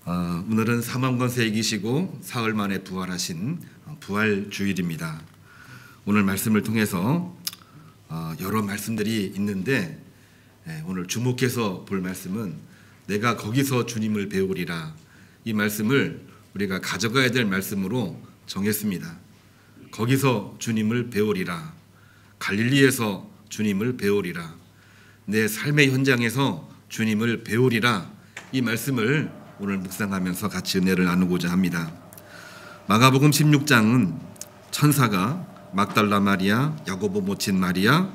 오늘은 사망권세 이기시고 사흘 만에 부활하신 부활주일입니다. 오늘 말씀을 통해서 여러 말씀들이 있는데 오늘 주목해서 볼 말씀은 내가 거기서 주님을 배우리라, 이 말씀을 우리가 가져가야 될 말씀으로 정했습니다. 거기서 주님을 배우리라, 갈릴리에서 주님을 배우리라, 내 삶의 현장에서 주님을 배우리라, 이 말씀을 오늘 묵상하면서 같이 은혜를 나누고자 합니다. 마가복음 16장은 천사가 막달라 마리아, 야고보 모친 마리아,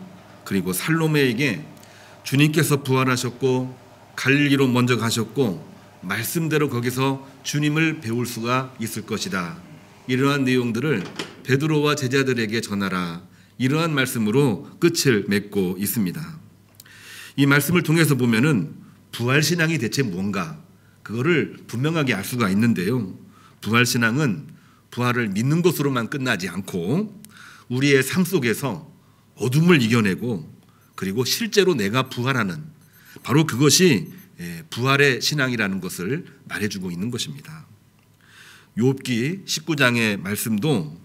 그리고 살로메에게 주님께서 부활하셨고 갈릴리로 먼저 가셨고 말씀대로 거기서 주님을 배울 수가 있을 것이다, 이러한 내용들을 베드로와 제자들에게 전하라, 이러한 말씀으로 끝을 맺고 있습니다. 이 말씀을 통해서 보면은 부활신앙이 대체 뭔가, 그거를 분명하게 알 수가 있는데요. 부활신앙은 부활을 믿는 것으로만 끝나지 않고 우리의 삶 속에서 어둠을 이겨내고 그리고 실제로 내가 부활하는, 바로 그것이 부활의 신앙이라는 것을 말해주고 있는 것입니다. 욥기 19장의 말씀도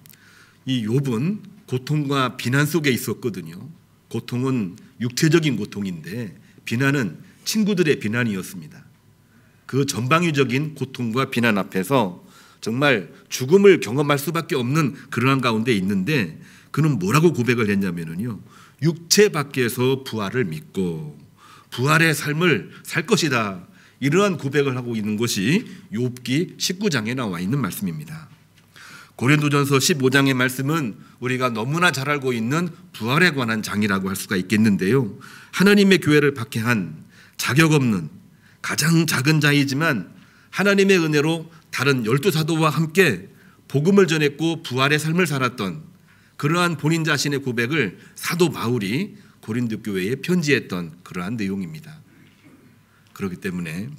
이 욥은 고통과 비난 속에 있었거든요. 고통은 육체적인 고통인데 비난은 친구들의 비난이었습니다. 그 전방위적인 고통과 비난 앞에서 정말 죽음을 경험할 수밖에 없는 그러한 가운데 있는데 그는 뭐라고 고백을 했냐면요, 육체 밖에서 부활을 믿고 부활의 삶을 살 것이다, 이러한 고백을 하고 있는 것이 욥기 19장에 나와 있는 말씀입니다. 고린도전서 15장의 말씀은 우리가 너무나 잘 알고 있는 부활에 관한 장이라고 할 수가 있겠는데요. 하나님의 교회를 박해한 자격 없는 가장 작은 자이지만 하나님의 은혜로 다른 12사도와 함께 복음을 전했고 부활의 삶을 살았던 그러한 본인 자신의 고백을 사도 바울이 고린도 교회에 편지했던 그러한 내용입니다. 그렇기 때문에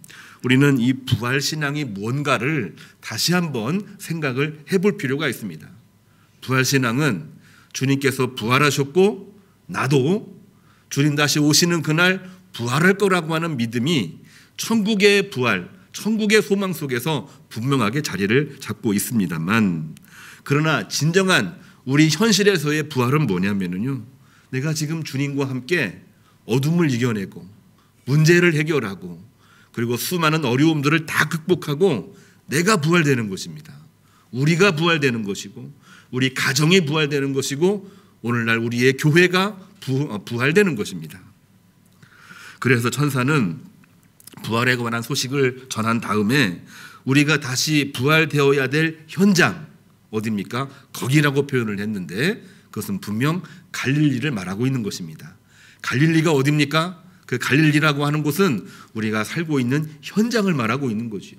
우리는 이 부활신앙이 무언가를 다시 한번 생각을 해볼 필요가 있습니다. 부활신앙은 주님께서 부활하셨고 나도 주님 다시 오시는 그날 부활할 거라고 하는 믿음이 천국의 부활, 천국의 소망 속에서 분명하게 자리를 잡고 있습니다만, 그러나 진정한 우리 현실에서의 부활은 뭐냐면요, 내가 지금 주님과 함께 어둠을 이겨내고 문제를 해결하고 그리고 수많은 어려움들을 다 극복하고 내가 부활되는 것입니다. 우리가 부활되는 것이고 우리 가정이 부활되는 것이고 오늘날 우리의 교회가 부활되는 것입니다. 그래서 천사는 부활에 관한 소식을 전한 다음에 우리가 다시 부활되어야 될 현장, 어디입니까? 거기라고 표현을 했는데 그것은 분명 갈릴리를 말하고 있는 것입니다. 갈릴리가 어디입니까? 그 갈릴리라고 하는 곳은 우리가 살고 있는 현장을 말하고 있는 거죠.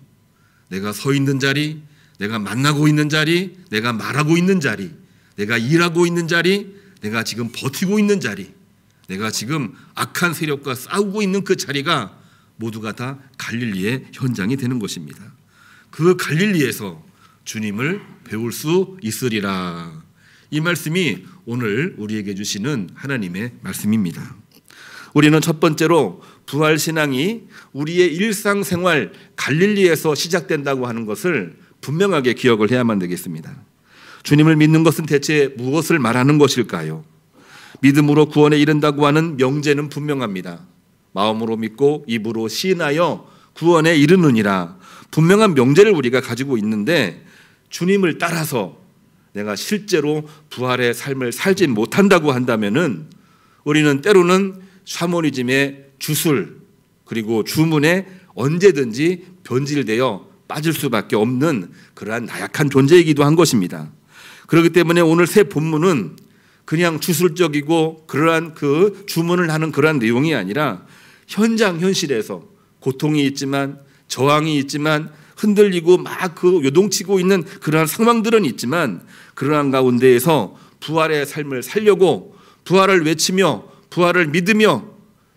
내가 서 있는 자리, 내가 만나고 있는 자리, 내가 말하고 있는 자리, 내가 일하고 있는 자리, 내가 지금 버티고 있는 자리, 내가 지금 악한 세력과 싸우고 있는 그 자리가 모두가 다 갈릴리의 현장이 되는 것입니다. 그 갈릴리에서 주님을 배울 수 있으리라, 이 말씀이 오늘 우리에게 주시는 하나님의 말씀입니다. 우리는 첫 번째로 부활신앙이 우리의 일상생활 갈릴리에서 시작된다고 하는 것을 분명하게 기억을 해야만 되겠습니다. 주님을 믿는 것은 대체 무엇을 말하는 것일까요? 믿음으로 구원에 이른다고 하는 명제는 분명합니다. 마음으로 믿고 입으로 시인하여 구원에 이르느니라, 분명한 명제를 우리가 가지고 있는데 주님을 따라서 내가 실제로 부활의 삶을 살지 못한다고 한다면은 우리는 때로는 샤머니즘의 주술 그리고 주문에 언제든지 변질되어 빠질 수밖에 없는 그러한 나약한 존재이기도 한 것입니다. 그렇기 때문에 오늘 새 본문은 그냥 주술적이고 그러한 그 주문을 하는 그러한 내용이 아니라 현장 현실에서 고통이 있지만 저항이 있지만 흔들리고 막 그 요동치고 있는 그러한 상황들은 있지만 그러한 가운데에서 부활의 삶을 살려고 부활을 외치며 부활을 믿으며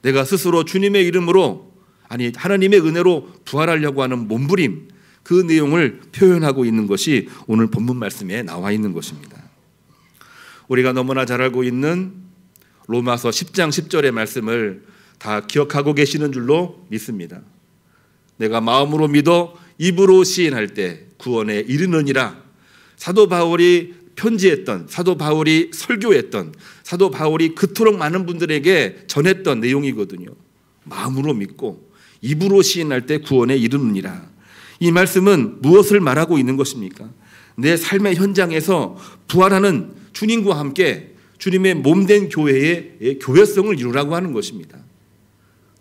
내가 스스로 주님의 이름으로, 아니 하나님의 은혜로 부활하려고 하는 몸부림, 그 내용을 표현하고 있는 것이 오늘 본문 말씀에 나와 있는 것입니다. 우리가 너무나 잘 알고 있는 로마서 10장 10절의 말씀을 다 기억하고 계시는 줄로 믿습니다. 내가 마음으로 믿어 입으로 시인할 때 구원에 이르느니라. 사도 바울이 편지했던, 사도 바울이 설교했던, 사도 바울이 그토록 많은 분들에게 전했던 내용이거든요. 마음으로 믿고 입으로 시인할 때 구원에 이르느니라. 이 말씀은 무엇을 말하고 있는 것입니까? 내 삶의 현장에서 부활하는 주님과 함께 주님의 몸된 교회의 교회성을 이루라고 하는 것입니다.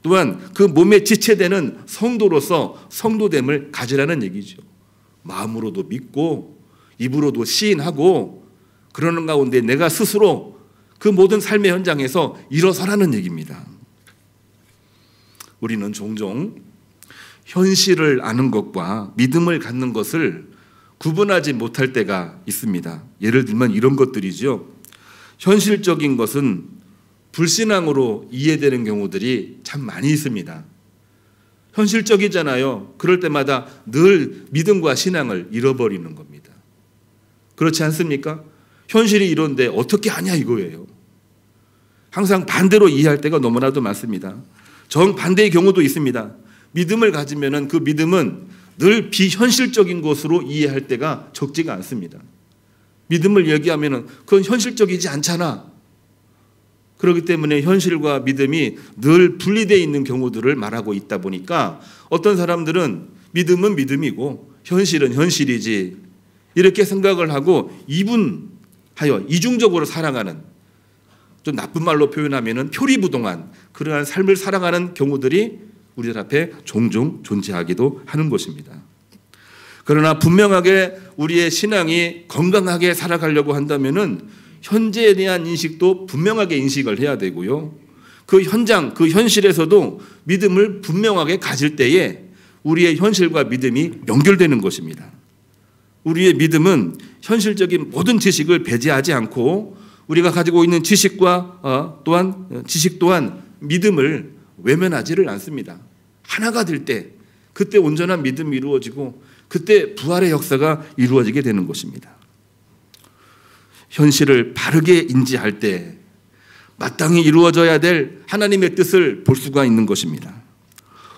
또한 그 몸에 지체되는 성도로서 성도됨을 가지라는 얘기죠. 마음으로도 믿고 입으로도 시인하고 그러는 가운데 내가 스스로 그 모든 삶의 현장에서 일어서라는 얘기입니다. 우리는 종종 현실을 아는 것과 믿음을 갖는 것을 구분하지 못할 때가 있습니다. 예를 들면 이런 것들이죠. 현실적인 것은 불신앙으로 이해되는 경우들이 참 많이 있습니다. 현실적이잖아요. 그럴 때마다 늘 믿음과 신앙을 잃어버리는 겁니다. 그렇지 않습니까? 현실이 이런데 어떻게 하냐 이거예요. 항상 반대로 이해할 때가 너무나도 많습니다. 정반대의 경우도 있습니다. 믿음을 가지면은 그 믿음은 늘 비현실적인 것으로 이해할 때가 적지가 않습니다. 믿음을 얘기하면은 그건 현실적이지 않잖아. 그렇기 때문에 현실과 믿음이 늘 분리되어 있는 경우들을 말하고 있다 보니까 어떤 사람들은 믿음은 믿음이고 현실은 현실이지 이렇게 생각을 하고 이분하여 이중적으로 살아가는, 좀 나쁜 말로 표현하면은 표리부동한 그러한 삶을 살아가는 경우들이 우리들 앞에 종종 존재하기도 하는 것입니다. 그러나 분명하게 우리의 신앙이 건강하게 살아가려고 한다면은 현재에 대한 인식도 분명하게 인식을 해야 되고요. 그 현장, 그 현실에서도 믿음을 분명하게 가질 때에 우리의 현실과 믿음이 연결되는 것입니다. 우리의 믿음은 현실적인 모든 지식을 배제하지 않고 우리가 가지고 있는 지식과 지식 또한 믿음을 외면하지를 않습니다. 하나가 될 때 그때 온전한 믿음이 이루어지고 그때 부활의 역사가 이루어지게 되는 것입니다. 현실을 바르게 인지할 때 마땅히 이루어져야 될 하나님의 뜻을 볼 수가 있는 것입니다.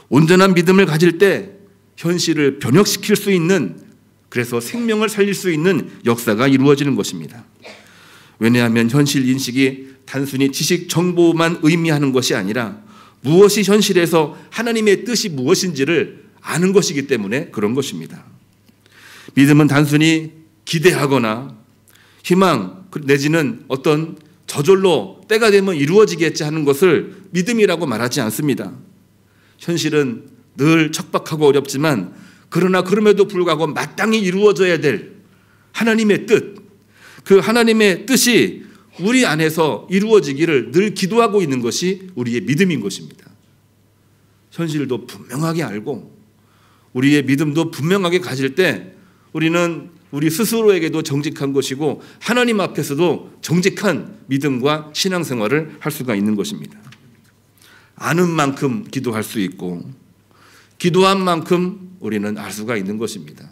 온전한 믿음을 가질 때 현실을 변혁시킬 수 있는, 그래서 생명을 살릴 수 있는 역사가 이루어지는 것입니다. 왜냐하면 현실 인식이 단순히 지식 정보만 의미하는 것이 아니라 무엇이 현실에서 하나님의 뜻이 무엇인지를 아는 것이기 때문에 그런 것입니다. 믿음은 단순히 기대하거나 희망 내지는 어떤 저절로 때가 되면 이루어지겠지 하는 것을 믿음이라고 말하지 않습니다. 현실은 늘 척박하고 어렵지만 그러나 그럼에도 불구하고 마땅히 이루어져야 될 하나님의 뜻, 그 하나님의 뜻이 우리 안에서 이루어지기를 늘 기도하고 있는 것이 우리의 믿음인 것입니다. 현실도 분명하게 알고 우리의 믿음도 분명하게 가질 때 우리는 우리 스스로에게도 정직한 것이고 하나님 앞에서도 정직한 믿음과 신앙생활을 할 수가 있는 것입니다. 아는 만큼 기도할 수 있고 기도한 만큼 우리는 알 수가 있는 것입니다.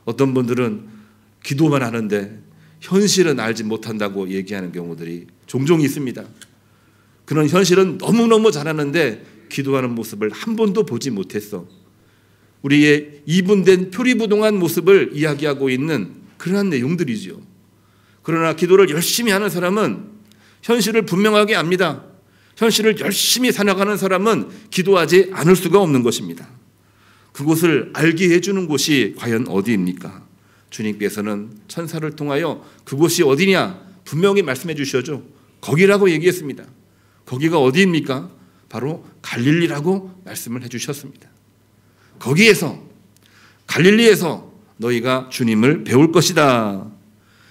어떤 분들은 기도만 하는데 현실은 알지 못한다고 얘기하는 경우들이 종종 있습니다. 그런 현실은 너무너무 잘하는데 기도하는 모습을 한 번도 보지 못했어. 우리의 이분된 표리부동한 모습을 이야기하고 있는 그러한 내용들이죠. 그러나 기도를 열심히 하는 사람은 현실을 분명하게 압니다. 현실을 열심히 살아가는 사람은 기도하지 않을 수가 없는 것입니다. 그곳을 알게 해주는 곳이 과연 어디입니까? 주님께서는 천사를 통하여 그곳이 어디냐 분명히 말씀해 주셔죠. 거기라고 얘기했습니다. 거기가 어디입니까? 바로 갈릴리라고 말씀을 해주셨습니다. 거기에서 갈릴리에서 너희가 주님을 배울 것이다.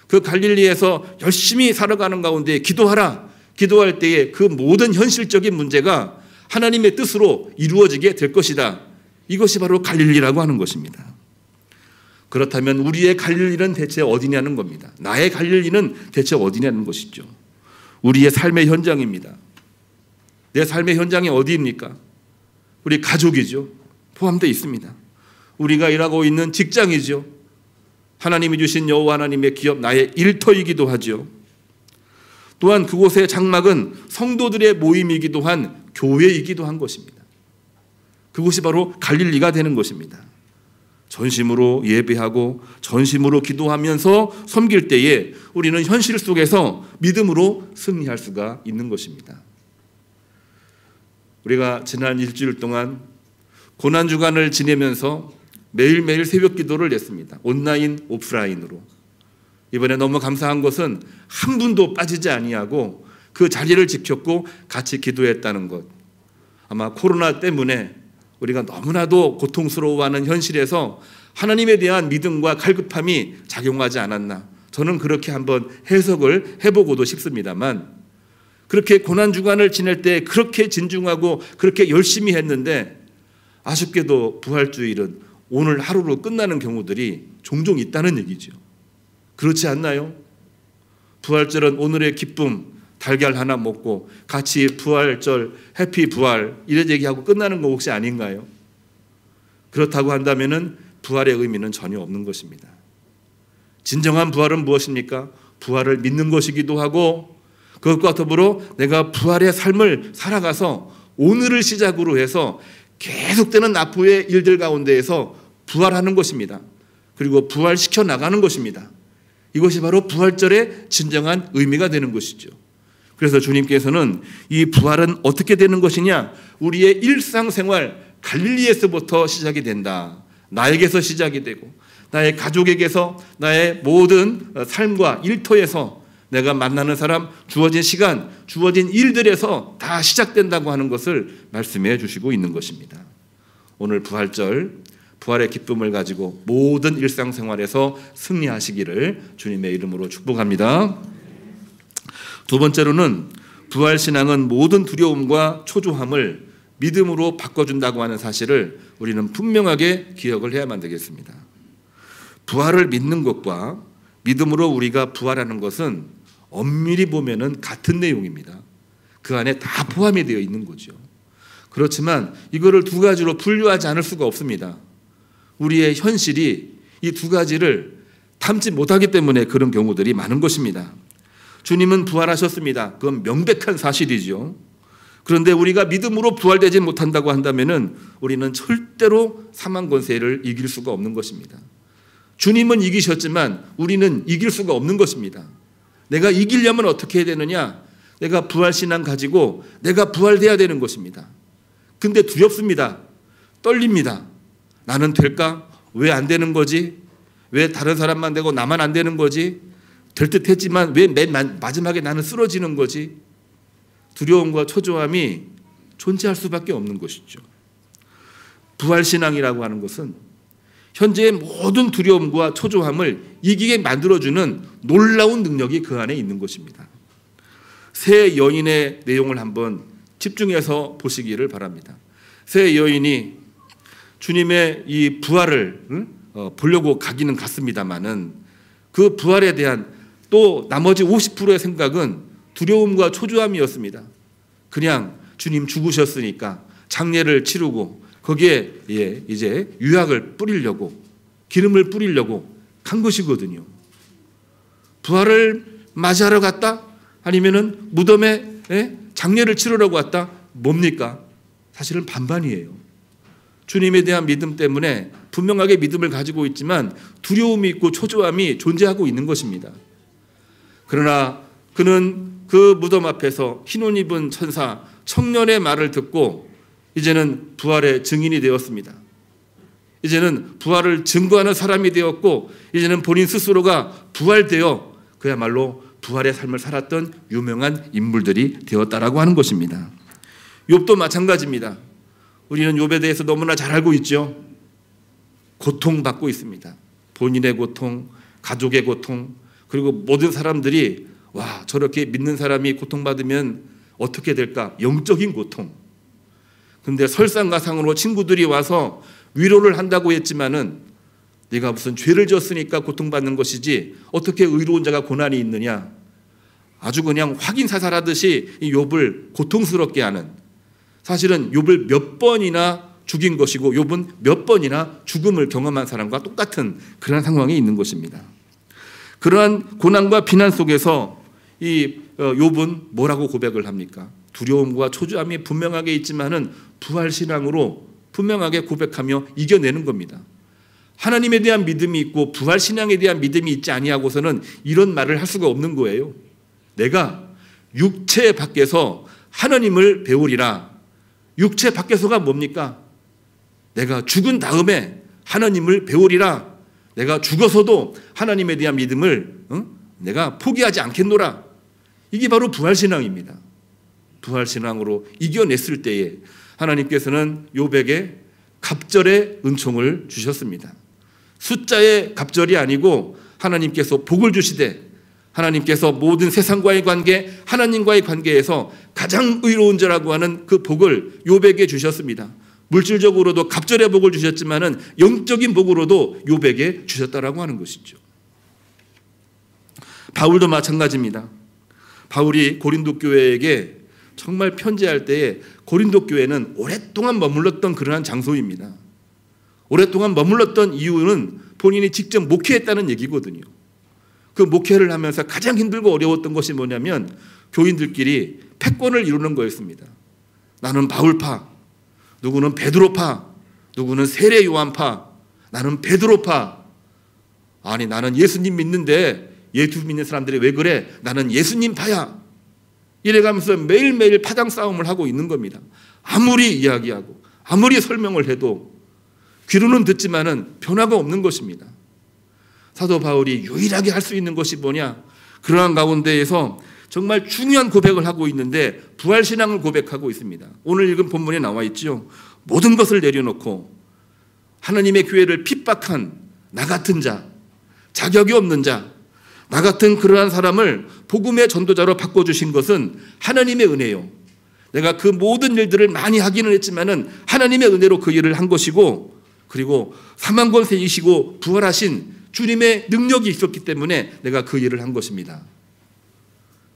그 갈릴리에서 열심히 살아가는 가운데 기도하라. 기도할 때에 그 모든 현실적인 문제가 하나님의 뜻으로 이루어지게 될 것이다. 이것이 바로 갈릴리라고 하는 것입니다. 그렇다면 우리의 갈릴리는 대체 어디냐는 겁니다. 나의 갈릴리는 대체 어디냐는 것이죠. 우리의 삶의 현장입니다. 내 삶의 현장이 어디입니까? 우리 가족이죠. 포함되어 있습니다. 우리가 일하고 있는 직장이죠. 하나님이 주신 여호와 하나님의 기업, 나의 일터이기도 하죠. 또한 그곳의 장막은 성도들의 모임이기도 한 교회이기도 한 것입니다. 그곳이 바로 갈릴리가 되는 것입니다. 전심으로 예배하고 전심으로 기도하면서 섬길 때에 우리는 현실 속에서 믿음으로 승리할 수가 있는 것입니다. 우리가 지난 일주일 동안 고난주간을 지내면서 매일매일 새벽 기도를 냈습니다. 온라인, 오프라인으로. 이번에 너무 감사한 것은 한 분도 빠지지 아니하고 그 자리를 지켰고 같이 기도했다는 것. 아마 코로나 때문에 우리가 너무나도 고통스러워하는 현실에서 하나님에 대한 믿음과 갈급함이 작용하지 않았나. 저는 그렇게 한번 해석을 해보고도 싶습니다만, 그렇게 고난주간을 지낼 때 그렇게 진중하고 그렇게 열심히 했는데 아쉽게도 부활주일은 오늘 하루로 끝나는 경우들이 종종 있다는 얘기죠. 그렇지 않나요? 부활절은 오늘의 기쁨, 달걀 하나 먹고 같이 부활절, 해피 부활 이런 얘기하고 끝나는 거 혹시 아닌가요? 그렇다고 한다면은 부활의 의미는 전혀 없는 것입니다. 진정한 부활은 무엇입니까? 부활을 믿는 것이기도 하고 그것과 더불어 내가 부활의 삶을 살아가서 오늘을 시작으로 해서 계속되는 납부의 일들 가운데에서 부활하는 것입니다. 그리고 부활시켜 나가는 것입니다. 이것이 바로 부활절의 진정한 의미가 되는 것이죠. 그래서 주님께서는 이 부활은 어떻게 되는 것이냐? 우리의 일상생활 갈릴리에서부터 시작이 된다. 나에게서 시작이 되고 나의 가족에게서 나의 모든 삶과 일터에서 내가 만나는 사람, 주어진 시간, 주어진 일들에서 다 시작된다고 하는 것을 말씀해 주시고 있는 것입니다. 오늘 부활절, 부활의 기쁨을 가지고 모든 일상생활에서 승리하시기를 주님의 이름으로 축복합니다. 두 번째로는 부활신앙은 모든 두려움과 초조함을 믿음으로 바꿔준다고 하는 사실을 우리는 분명하게 기억을 해야만 되겠습니다. 부활을 믿는 것과 믿음으로 우리가 부활하는 것은 엄밀히 보면은 같은 내용입니다. 그 안에 다 포함이 되어 있는 거죠. 그렇지만 이거를 두 가지로 분류하지 않을 수가 없습니다. 우리의 현실이 이 두 가지를 담지 못하기 때문에 그런 경우들이 많은 것입니다. 주님은 부활하셨습니다. 그건 명백한 사실이죠. 그런데 우리가 믿음으로 부활되지 못한다고 한다면은 우리는 절대로 사망 권세를 이길 수가 없는 것입니다. 주님은 이기셨지만 우리는 이길 수가 없는 것입니다. 내가 이기려면 어떻게 해야 되느냐? 내가 부활신앙 가지고 내가 부활돼야 되는 것입니다. 근데 두렵습니다. 떨립니다. 나는 될까? 왜 안 되는 거지? 왜 다른 사람만 되고 나만 안 되는 거지? 될 듯 했지만 왜 맨 마지막에 나는 쓰러지는 거지? 두려움과 초조함이 존재할 수밖에 없는 것이죠. 부활신앙이라고 하는 것은 현재의 모든 두려움과 초조함을 이기게 만들어주는 놀라운 능력이 그 안에 있는 것입니다. 세 여인의 내용을 한번 집중해서 보시기를 바랍니다. 세 여인이 주님의 이 부활을 보려고 가기는 갔습니다마는 그 부활에 대한 또 나머지 50%의 생각은 두려움과 초조함이었습니다. 그냥 주님 죽으셨으니까 장례를 치르고 거기에 이제 유약을 뿌리려고 기름을 뿌리려고 간 것이거든요. 부활을 맞이하러 갔다? 아니면은 무덤에 장례를 치르려고 왔다? 뭡니까? 사실은 반반이에요. 주님에 대한 믿음 때문에 분명하게 믿음을 가지고 있지만 두려움이 있고 초조함이 존재하고 있는 것입니다. 그러나 그는 그 무덤 앞에서 흰옷 입은 천사 청년의 말을 듣고 이제는 부활의 증인이 되었습니다. 이제는 부활을 증거하는 사람이 되었고 이제는 본인 스스로가 부활되어 그야말로 부활의 삶을 살았던 유명한 인물들이 되었다라고 하는 것입니다. 욥도 마찬가지입니다. 우리는 욥에 대해서 너무나 잘 알고 있죠. 고통받고 있습니다. 본인의 고통, 가족의 고통, 그리고 모든 사람들이 와, 저렇게 믿는 사람이 고통받으면 어떻게 될까? 영적인 고통. 근데 설상가상으로 친구들이 와서 위로를 한다고 했지만은 네가 무슨 죄를 지었으니까 고통받는 것이지 어떻게 의로운 자가 고난이 있느냐? 아주 그냥 확인사살하듯이 이 욥을 고통스럽게 하는, 사실은 욥을 몇 번이나 죽인 것이고 욥은 몇 번이나 죽음을 경험한 사람과 똑같은 그런 상황에 있는 것입니다. 그러한 고난과 비난 속에서 이 욥은 뭐라고 고백을 합니까? 두려움과 초조함이 분명하게 있지만은 부활신앙으로 분명하게 고백하며 이겨내는 겁니다. 하나님에 대한 믿음이 있고 부활 신앙에 대한 믿음이 있지 아니하고서는 이런 말을 할 수가 없는 거예요. 내가 육체 밖에서 하나님을 배우리라. 육체 밖에서가 뭡니까? 내가 죽은 다음에 하나님을 배우리라. 내가 죽어서도 하나님에 대한 믿음을 내가 포기하지 않겠노라. 이게 바로 부활신앙입니다. 부활신앙으로 이겨냈을 때에 하나님께서는 욥에게 갑절의 은총을 주셨습니다. 숫자의 갑절이 아니고 하나님께서 복을 주시되 하나님께서 모든 세상과의 관계, 하나님과의 관계에서 가장 의로운 자라고 하는 그 복을 욥에게 주셨습니다. 물질적으로도 갑절의 복을 주셨지만은 영적인 복으로도 욥에게 주셨다라고 하는 것이죠. 바울도 마찬가지입니다. 바울이 고린도 교회에게 정말 편지할 때에 고린도 교회는 오랫동안 머물렀던 그러한 장소입니다. 오랫동안 머물렀던 이유는 본인이 직접 목회했다는 얘기거든요. 그 목회를 하면서 가장 힘들고 어려웠던 것이 뭐냐면 교인들끼리 패권을 이루는 거였습니다. 나는 바울파, 누구는 베드로파, 누구는 세례 요한파, 나는 베드로파. 아니 나는 예수님 믿는데 예수 믿는 사람들이 왜 그래? 나는 예수님파야. 이래가면서 매일매일 파당 싸움을 하고 있는 겁니다. 아무리 이야기하고 아무리 설명을 해도 귀로는 듣지만은 변화가 없는 것입니다. 사도 바울이 유일하게 할 수 있는 것이 뭐냐? 그러한 가운데에서 정말 중요한 고백을 하고 있는데 부활신앙을 고백하고 있습니다. 오늘 읽은 본문에 나와 있죠. 모든 것을 내려놓고 하나님의 교회를 핍박한 나 같은 자, 자격이 없는 자, 나 같은 그러한 사람을 복음의 전도자로 바꿔주신 것은 하나님의 은혜요. 내가 그 모든 일들을 많이 하기는 했지만은 하나님의 은혜로 그 일을 한 것이고, 그리고 사망권세이시고 부활하신 주님의 능력이 있었기 때문에 내가 그 일을 한 것입니다.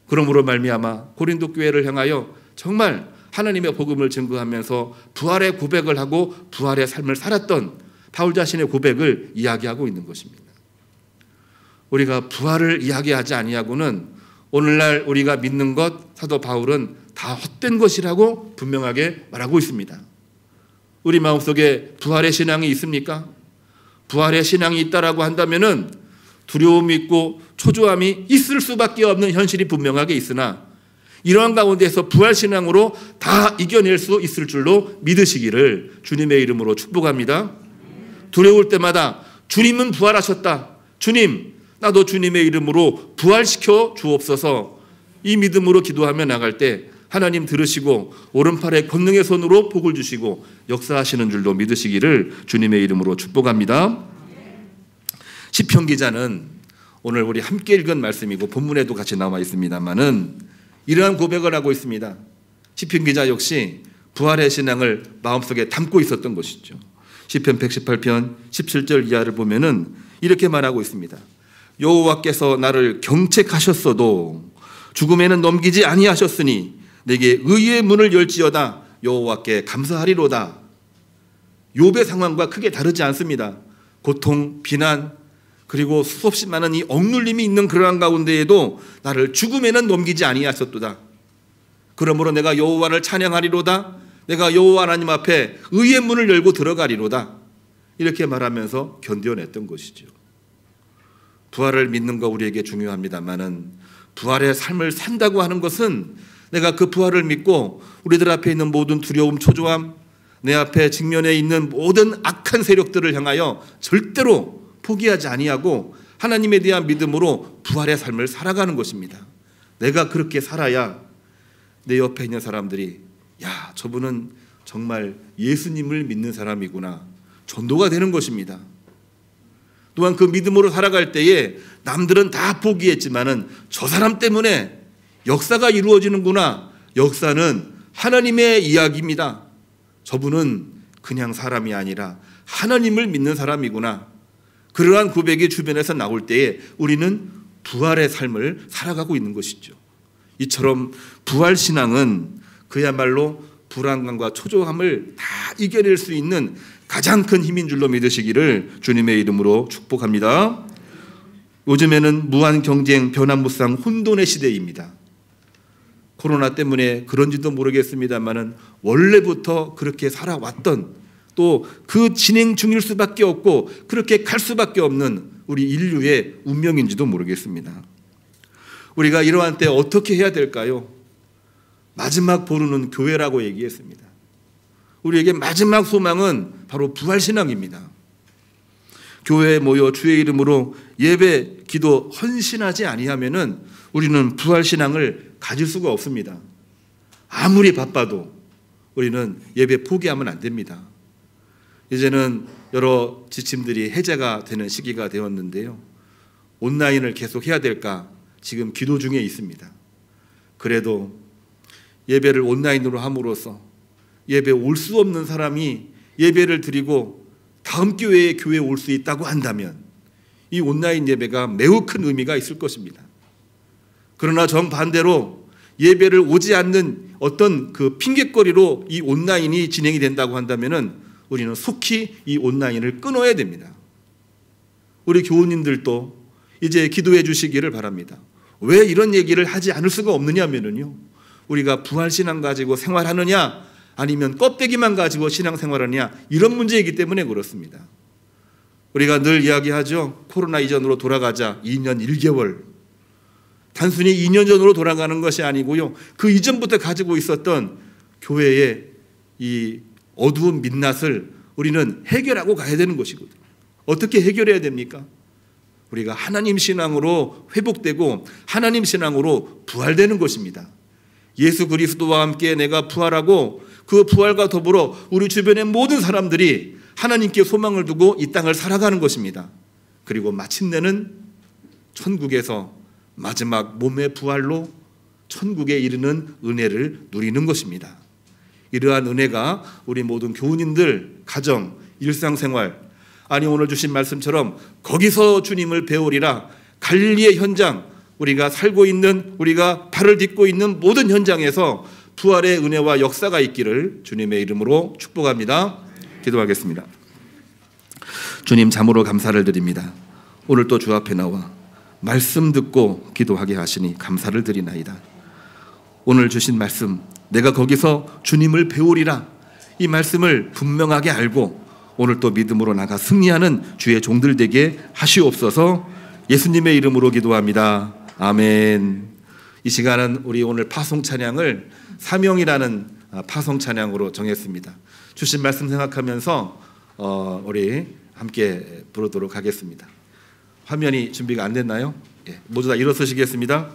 그러므로 말미암아 고린도 교회를 향하여 정말 하나님의 복음을 증거하면서 부활의 고백을 하고 부활의 삶을 살았던 바울 자신의 고백을 이야기하고 있는 것입니다. 우리가 부활을 이야기하지 아니하고는 오늘날 우리가 믿는 것, 사도 바울은 다 헛된 것이라고 분명하게 말하고 있습니다. 우리 마음속에 부활의 신앙이 있습니까? 부활의 신앙이 있다라고 한다면은 두려움이 있고 초조함이 있을 수밖에 없는 현실이 분명하게 있으나 이러한 가운데서 부활 신앙으로 다 이겨낼 수 있을 줄로 믿으시기를 주님의 이름으로 축복합니다. 두려울 때마다 주님은 부활하셨다. 주님, 나도 주님의 이름으로 부활시켜 주옵소서. 이 믿음으로 기도하며 나갈 때 하나님 들으시고 오른팔에 권능의 손으로 복을 주시고 역사하시는 줄로 믿으시기를 주님의 이름으로 축복합니다. 시편 기자는 오늘 우리 함께 읽은 말씀이고 본문에도 같이 나와 있습니다만은 이러한 고백을 하고 있습니다. 시편 기자 역시 부활의 신앙을 마음속에 담고 있었던 것이죠. 시편 118편 17절 이하를 보면은 이렇게 말하고 있습니다. 여호와께서 나를 경책하셨어도 죽음에는 넘기지 아니하셨으니 내게 의의 문을 열지어다. 여호와께 감사하리로다. 욥의 상황과 크게 다르지 않습니다. 고통, 비난, 그리고 수없이 많은 이 억눌림이 있는 그러한 가운데에도 나를 죽음에는 넘기지 아니하셨도다. 그러므로 내가 여호와를 찬양하리로다. 내가 여호와 하나님 앞에 의의 문을 열고 들어가리로다. 이렇게 말하면서 견뎌냈던 것이죠. 부활을 믿는 거 우리에게 중요합니다만은 부활의 삶을 산다고 하는 것은 내가 그 부활을 믿고 우리들 앞에 있는 모든 두려움, 초조함, 내 앞에 직면해 있는 모든 악한 세력들을 향하여 절대로 포기하지 아니하고 하나님에 대한 믿음으로 부활의 삶을 살아가는 것입니다. 내가 그렇게 살아야 내 옆에 있는 사람들이 야, 저분은 정말 예수님을 믿는 사람이구나, 전도가 되는 것입니다. 또한 그 믿음으로 살아갈 때에 남들은 다 포기했지만은 저 사람 때문에 역사가 이루어지는구나. 역사는 하나님의 이야기입니다. 저분은 그냥 사람이 아니라 하나님을 믿는 사람이구나. 그러한 고백이 주변에서 나올 때에 우리는 부활의 삶을 살아가고 있는 것이죠. 이처럼 부활신앙은 그야말로 불안감과 초조함을 다 이겨낼 수 있는 가장 큰 힘인 줄로 믿으시기를 주님의 이름으로 축복합니다. 요즘에는 무한 경쟁, 변화무쌍, 혼돈의 시대입니다. 코로나 때문에 그런지도 모르겠습니다만은 원래부터 그렇게 살아왔던 또 그 진행 중일 수밖에 없고 그렇게 갈 수밖에 없는 우리 인류의 운명인지도 모르겠습니다. 우리가 이러한 때 어떻게 해야 될까요? 마지막 보루는 교회라고 얘기했습니다. 우리에게 마지막 소망은 바로 부활신앙입니다. 교회에 모여 주의 이름으로 예배, 기도 헌신하지 아니하면은 우리는 부활신앙을 가질 수가 없습니다. 아무리 바빠도 우리는 예배 포기하면 안 됩니다. 이제는 여러 지침들이 해제가 되는 시기가 되었는데요. 온라인을 계속 해야 될까 지금 기도 중에 있습니다. 그래도 예배를 온라인으로 함으로써 예배 올 수 없는 사람이 예배를 드리고 다음 교회에 교회에 올 수 있다고 한다면 이 온라인 예배가 매우 큰 의미가 있을 것입니다. 그러나 정반대로 예배를 오지 않는 어떤 그 핑계거리로 이 온라인이 진행이 된다고 한다면은 우리는 속히 이 온라인을 끊어야 됩니다. 우리 교우님들도 이제 기도해 주시기를 바랍니다. 왜 이런 얘기를 하지 않을 수가 없느냐면요, 우리가 부활신앙 가지고 생활하느냐 아니면 껍데기만 가지고 신앙생활하느냐 이런 문제이기 때문에 그렇습니다. 우리가 늘 이야기하죠. 코로나 이전으로 돌아가자. 2년 1개월. 단순히 2년 전으로 돌아가는 것이 아니고요, 그 이전부터 가지고 있었던 교회의 이 어두운 민낯을 우리는 해결하고 가야 되는 것이거든요. 어떻게 해결해야 됩니까? 우리가 하나님 신앙으로 회복되고 하나님 신앙으로 부활되는 것입니다. 예수 그리스도와 함께 내가 부활하고 그 부활과 더불어 우리 주변의 모든 사람들이 하나님께 소망을 두고 이 땅을 살아가는 것입니다. 그리고 마침내는 천국에서 마지막 몸의 부활로 천국에 이르는 은혜를 누리는 것입니다. 이러한 은혜가 우리 모든 교우님들, 가정, 일상생활, 아니 오늘 주신 말씀처럼 거기서 주님을 배우리라, 갈릴리의 현장, 우리가 살고 있는, 우리가 발을 딛고 있는 모든 현장에서 부활의 은혜와 역사가 있기를 주님의 이름으로 축복합니다. 기도하겠습니다. 주님, 참으로 감사를 드립니다. 오늘 또 주 앞에 나와 말씀 듣고 기도하게 하시니 감사를 드리나이다. 오늘 주신 말씀, 내가 거기서 주님을 배우리라, 이 말씀을 분명하게 알고 오늘 또 믿음으로 나가 승리하는 주의 종들 되게 하시옵소서. 예수님의 이름으로 기도합니다. 아멘. 이 시간은 우리 오늘 파송 찬양을 사명이라는 파송 찬양으로 정했습니다. 주신 말씀 생각하면서 우리 함께 부르도록 하겠습니다. 화면이 준비가 안 됐나요? 예, 모두 다 일어서시겠습니다.